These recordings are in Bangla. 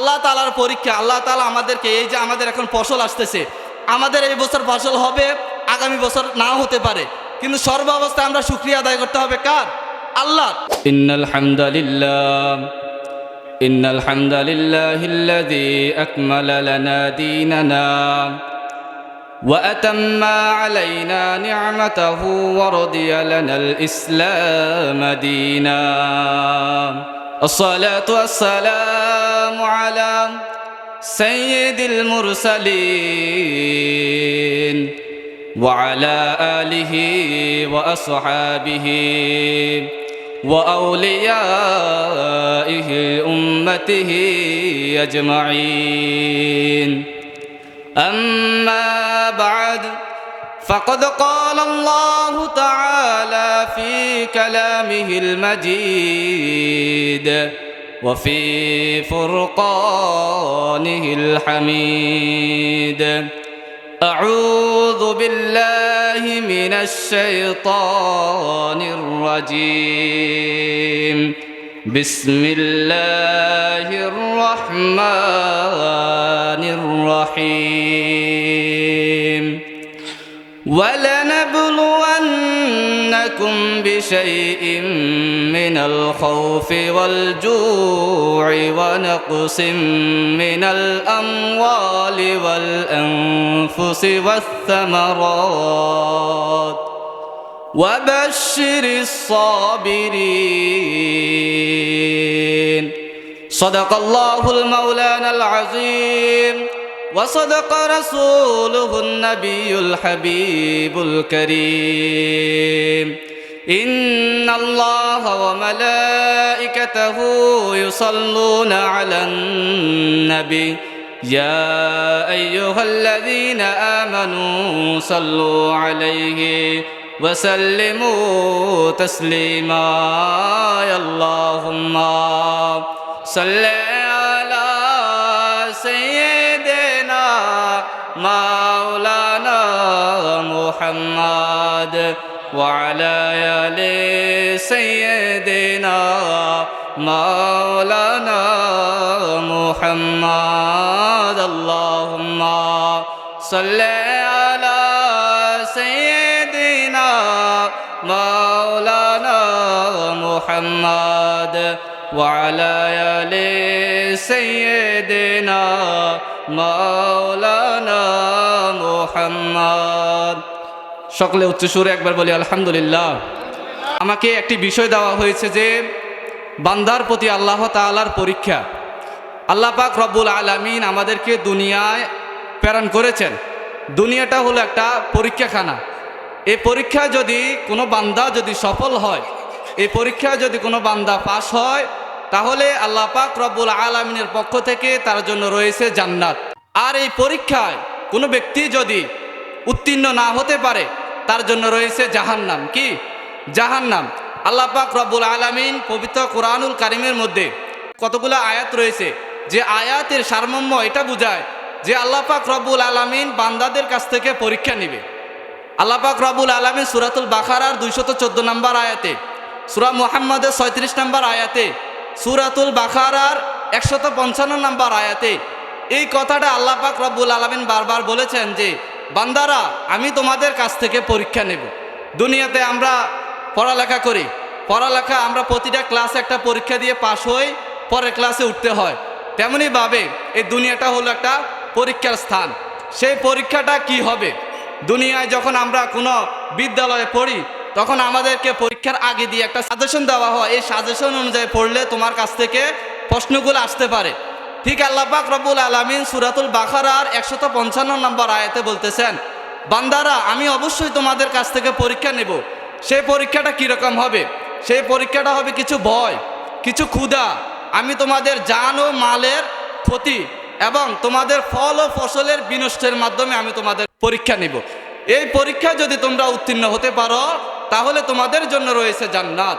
আল্লাহ তাআলার পরীক্ষা। আল্লাহ তাআলা আমাদেরকে, এই যে আমাদের এখন ফসল আসতেছে, আমাদের এই বছর ফসল হবে, আগামী বছর নাও হতে পারে, কিন্তু সর্ব অবস্থায় আমরা শুকরিয়া আদায় করতে হবে কার? আল্লাহ। ইন্নাল হামদালিল্লাহিল্লাযী আকমালা লানা দীনানা ওয়া আতাম্মা আলাইনা নি'মাতাহু ওয়া রাদিয়া লানাল ইসলাম দীনা। আসসালাতু ওয়াসসালামু আলা সাইয়্যিদিল মুরসালিন ওয়া আলা আলিহি ওয়া আসহাবিহি ওয়া আউলিয়াইহি উম্মতিহি আজমাইন। أما بعد فقد قال الله تعالى في كلامه المجيد وفي فرقانه الحميد. أعوذ بالله من الشيطان الرجيم. بسم الله الرحمن الرحيم. ولنبلونكم بشيء من الخوف والجوع ونقص من الأموال والأنفس والثمرات وبشر الصابرين. صدق الله المولانا العظيم وصدق رسوله النبي الحبيب الكريم. إن الله وملائكته يصلون على النبي يا أيها الذين آمنوا صلوا عليه وسلموا تسليما. اللهم صل على سيدنا مولانا محمد وعلى آل سيدنا مولانا محمد. اللهم صل على سيدنا مولانا محمد وعلى آل سيدنا مولانا محمد. সকলে উচ্চ সুরে একবার বলি আলহামদুলিল্লাহ। আমাকে একটি বিষয় দেওয়া হয়েছে যে বান্দার প্রতি আল্লাহ তাআলার পরীক্ষা। আল্লাহ পাক রব্বুল আলামিন আমাদেরকে দুনিয়ায় প্রেরণ করেছেন। দুনিয়াটা হলো একটা পরীক্ষাখানা। এই পরীক্ষা যদি কোনো বান্দা যদি সফল হয়, এই পরীক্ষা যদি কোনো বান্দা পাস হয়, তাহলে আল্লাহ পাক রব্বুল আলামিনের পক্ষ থেকে তার জন্য রয়েছে জান্নাত। আর এই পরীক্ষায় কোনো ব্যক্তি যদি উত্তীর্ণ না হতে পারে, তার জন্য রয়েছে জাহান্নাম। কি? জাহান্নাম। আল্লাহ পাক রব্বুল আলামিন পবিত্র কোরআনুল কারীমের মধ্যে কতগুলো আয়াত রয়েছে, যে আয়াতের সারমর্ম এটা বোঝায় যে আল্লাহ পাক রব্বুল আলামিন বান্দাদের কাছ থেকে পরীক্ষা নেবে। আল্লাহ পাক রব্বুল আলামিন সূরাতুল বাকারার 214 নম্বর আয়াতে, সূরা মুহাম্মাদের 36 নম্বর আয়াতে, সূরাতুল বাকারার 155 নম্বর আয়াতে এই কথাটা আল্লাহ পাক রব্বুল আলামিন বারবার বলেছেন যে বান্দারা, আমি তোমাদের কাছ থেকে পরীক্ষা নেব। দুনিয়াতে আমরা পড়ালেখা করি, পড়ালেখা আমরা প্রতিটা ক্লাসে একটা পরীক্ষা দিয়ে পাশ হই, পরের ক্লাসে উঠতে হয়। তেমনিভাবে এই দুনিয়াটা হলো একটা পরীক্ষার স্থান। সেই পরীক্ষাটা কি হবে? দুনিয়ায় যখন আমরা কোনো বিদ্যালয়ে পড়ি, তখন আমাদেরকে পরীক্ষার আগে দিয়ে একটা সাজেশন দেওয়া হয়। এই সাজেশন অনুযায়ী পড়লে তোমার কাছ থেকে প্রশ্নগুলো আসতে পারে। ঠিক আল্লাহ পাক রব্বুল আলামিন সূরাতুল বাকারার 155 নম্বর আয়াতে বলতেছেন, বান্দারা, আমি অবশ্যই তোমাদের কাছ থেকে পরীক্ষা নেব। সেই পরীক্ষাটা কীরকম হবে? সেই পরীক্ষাটা হবে কিছু ভয়, কিছু ক্ষুধা, আমি তোমাদের জান ও মালের ক্ষতি এবং তোমাদের ফল ও ফসলের বিনষ্টের মাধ্যমে আমি তোমাদের পরীক্ষা নেব। এই পরীক্ষা যদি তোমরা উত্তীর্ণ হতে পারো, তাহলে তোমাদের জন্য রয়েছে জান্নাত।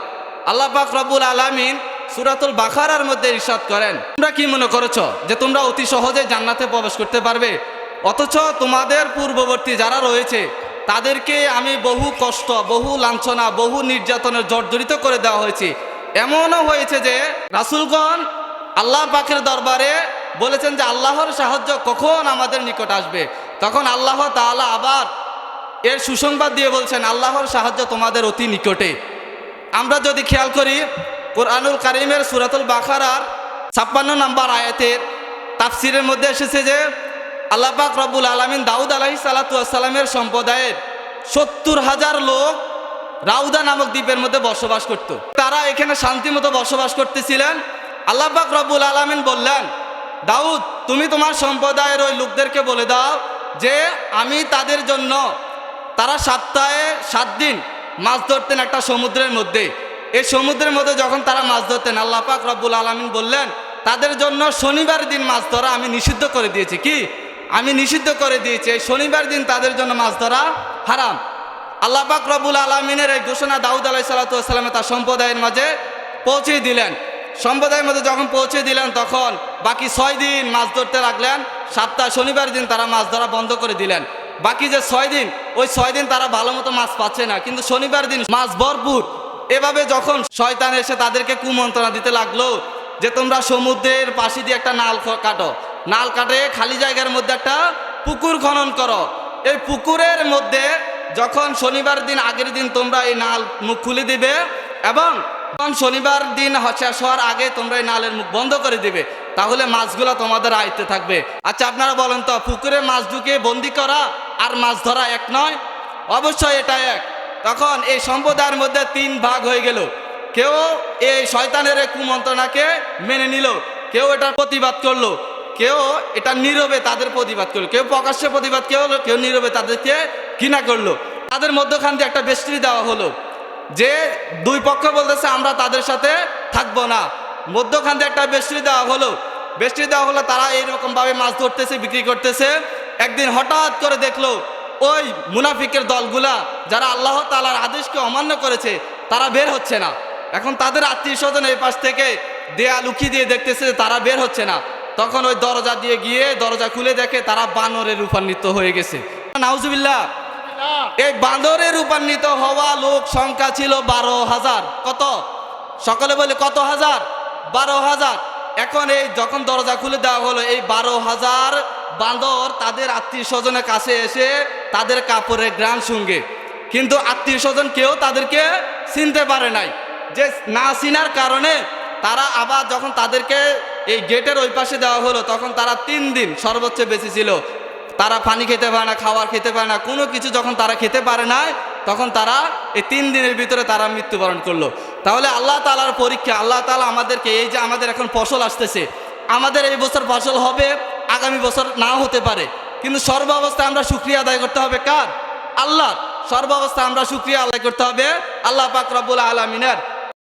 আল্লাহ পাক রব্বুল আলামিন সূরাতুল বাকারার মধ্যে ইরশাদ করেন, তোমরা কি মনে করেছো যে তোমরা অতি সহজে জান্নাতে প্রবেশ করতে পারবে? অথচ তোমাদের পূর্ববর্তী যারা রয়েছে তাদেরকে আমি বহু কষ্ট, বহু লাঞ্ছনা, বহু নির্যাতনের জর্জরিত করে দেওয়া হয়েছে। এমনও হয়েছে যে রাসূলগণ আল্লাহ পাকের দরবারে বলেছেন যে আল্লাহর সাহায্য কখন আমাদের নিকট আসবে, তখন আল্লাহ তাআলা আবার এর সুসংবাদ দিয়ে বলছেন আল্লাহর সাহায্য তোমাদের অতি নিকটে। আমরা যদি খেয়াল করি কোরআনুল কারীমের সূরাতুল বাকারার 56 নম্বর আয়াতের তাফসিরের মধ্যে এসেছে যে আল্লাহ পাক রব্বুল আলামিন দাউদ আলাইহিস সালাতু ওয়াস সালামের সম্প্রদায়ের 70,000 লোক রাউদা নামক দ্বীপের মধ্যে বসবাস করত। তারা এখানে শান্তিমতো বসবাস করতেছিলেন। আল্লাহ পাক রব্বুল আলামিন বললেন, দাউদ তুমি তোমার সম্প্রদায়ের ওই লোকদেরকে বলে দাও যে আমি তাদের জন্য, তারা সপ্তাহে 7 দিন মাছ ধরতেন একটা সমুদ্রের মধ্যে। এই সমুদ্রের মধ্যে যখন তারা মাছ ধরতেন, আল্লাহ পাক রব্বুল আলামিন বললেন তাদের জন্য শনিবার দিন মাছ ধরা আমি নিষিদ্ধ করে দিয়েছি। কি? আমি নিষিদ্ধ করে দিয়েছি, এই শনিবার দিন তাদের জন্য মাছ ধরা হারাম। আল্লাহ পাক রব্বুল আলামিনের এই ঘোষণা দাউদ আলাইহিস সালাতু ওয়াস সালাম তার সম্প্রদায়ের মাঝে পৌঁছে দিলেন। সম্প্রদায়ের মধ্যে যখন পৌঁছে দিলেন তখন বাকি 6 দিন মাছ ধরতে লাগলেন। সপ্তাহ শনিবার দিন তারা মাছ ধরা বন্ধ করে দিলেন। বাকি যে 6 দিন, ওই 6 দিন তারা ভালো মতো মাছ পাচ্ছে না, কিন্তু শনিবার দিন মাছ ভরপুর। এভাবে যখন শয়তান এসে তাদেরকে কুমন্ত্রণা দিতে লাগলো যে তোমরা সমুদ্রের পাশে দিয়ে একটা নাল কাটো, নাল কাটে খালি জায়গার মধ্যে একটা পুকুর খনন করো। এই পুকুরের মধ্যে যখন শনিবার দিন আগের দিন তোমরা এই নাল মুখ খুলে দিবে এবং শনিবার দিন শেষ হওয়ার আগে তোমরা এই নালের মুখ বন্ধ করে দিবে, তাহলে মাছগুলো তোমাদের আয়ত্তে থাকবে। আচ্ছা আপনারা বলেন তো, পুকুরে মাছ ঢুকে বন্দি করা আর মাছ ধরা এক নয়? অবশ্যই এটা এক। তখন এই সম্প্রদায়ের মধ্যে 3 ভাগ হয়ে গেল। কেউ এই শয়তানের কুমন্ত্রণাকে মেনে নিল, কেউ এটার প্রতিবাদ করলো, কেউ এটা নীরবে তাদের প্রতিবাদ করলো, কেউ প্রকাশ্যে প্রতিবাদ করলো, কেউ নীরবে তাদেরকে ঘৃণা করলো। তাদের মধ্যখান দিয়ে একটা বেষ্টনী দেওয়া হলো যে 2 পক্ষ বলতেছে আমরা তাদের সাথে থাকবো না। মধ্যখান দিয়ে একটা বেষ্টনী দেওয়া হলো। বেষ্টনী দেওয়া হলো, তারা এইরকমভাবে মাছ ধরতেছে, বিক্রি করতেছে। একদিন হঠাৎ করে দেখলো ওই মুনাফিকের দলগুলা যারা আল্লাহ তাআলার আদেশকে অমান্য করেছে তারা বের হচ্ছে না। এখন তাদের আত্মীয় স্বজন এই পাশ থেকে দেয়াল উকি দিয়ে দেখতেছে তারা বের হচ্ছে না। তখন ওই দরজা দিয়ে গিয়ে দরজা খুলে দেখে তারা বানরে রূপান্বিত হয়ে গেছে। নাউজুবিল্লাহ। এই বানরে রূপান্বিত হওয়া লোক সংখ্যা ছিল 12,000। কত? সকলে বলে কত হাজার? 12,000। এখন এই যখন দরজা খুলে দেওয়া হলো, এই 12,000 বান্দর তাদের আত্মীয় স্বজনের কাছে এসে তাদের কাপড়ের গ্রাম শুঙ্গে, কিন্তু আত্মীয় স্বজন কেউ তাদেরকে চিনতে পারে নাই। যে না চিনার কারণে তারা আবার যখন তাদেরকে এই গেটের ওই পাশে দেওয়া হলো তখন তারা 3 দিন সর্বোচ্চ বেঁচে ছিল। তারা পানি খেতে পারে না, খাবার খেতে পারে না, কোনো কিছু যখন তারা খেতে পারে না তখন তারা এই 3 দিনের ভিতরে তারা মৃত্যুবরণ করলো। তাহলে আল্লাহ তাআলার পরীক্ষা। আল্লাহ তাআলা আমাদেরকে, এই যে আমাদের এখন ফসল আসতেছে, আমাদের এই বছর ফসল হবে, আগামী বছর নাও হতে পারে, কিন্তু সর্বাবস্থায় আমরা শুকরিয়া আদায় করতে হবে কার? আল্লাহ। সর্বাবস্থায় আমরা শুকরিয়া আদায় করতে হবে আল্লাহ পাক রব্বুল আলামিনের।